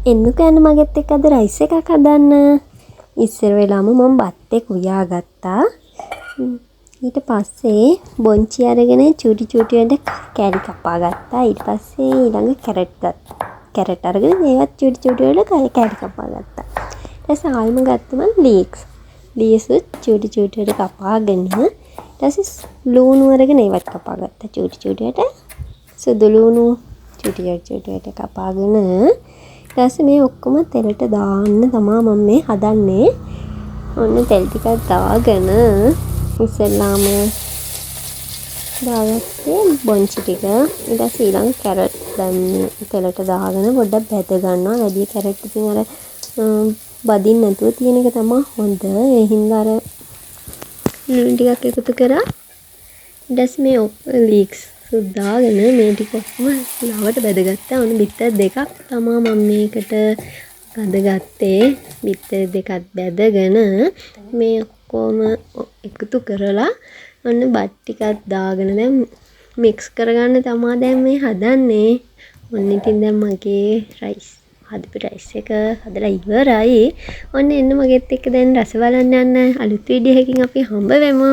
එන්නකෝ යන්න මගෙත් එක්ක අද රයිස් එකක් හදන්න. ඉස්සර වෙලාම මම බත් එක උයාගත්තා. ඊට පස්සේ බොන්චි අරගෙන චූටි චූටි වලට කෑලි කපා ගත්තා. ඊට පස්සේ ඊළඟ කැරට් ගත්තා. කැරට් අරගෙන ඒවත් චූටි චූටි වලට කෑලි කපා ගත්තා. ඊට පස්සේ ආයෙම ගත්තම ලීක්ස්. ලීක්ස් චූටි චූටි වලට කපාගෙන ඊට පස්සේ ලූණු අරගෙන ඒවත් කපා ගත්තා. චූටි චූටි වලට සුදු ලූණු චූටි චූටි වලට කපාගෙන ඊට පස්සේ මේ ඔක්කොම තෙලට දාන්න තමයි මම මේ හදන්නේ. ඔන්න තෙල් ටිකක් දාගෙන ඉස්සෙල්ලාම දාගත්තේ බොන්චි ටික. ඊට පස්සේ ඊළඟ කැරට් දැන් තෙලට දාගෙන පොඩ්ඩක් බැද ගන්නවා. වැඩි කැරට් ඉතින් අර බදින්න නැතුව තියෙන එක තමයි හොඳ. ඒ හින්දා අර ලුණු ටිකක් එකතු කරා. ඊට පස්සේ මේ ලීක්ස් දාගෙන මේ ටික ඔක්කොම ලාවට බැදගත්තා. ඔන්න බිත්තර දෙකක් තමයි මම මේකට බැදගත්තේ. බිත්තර දෙකක් බැදගෙන මේ ඔක්කොම එකතු කරලා ඔන්න බත් ටිකක් දාගෙන දැන් මික්ස් කරගන්න තමයි දැන් මේ හදන්නේ. ඔන්න ඉතින් දැන් මගේ රයිස් හදපු රයිස් එක හදලා ඉවරයි. ඔන්න එන්න මගෙත් එක්ක දැන් රස බලන්න යන්න. අලුත් වීඩියෝ එකකින් අපි හම්බ වෙමු.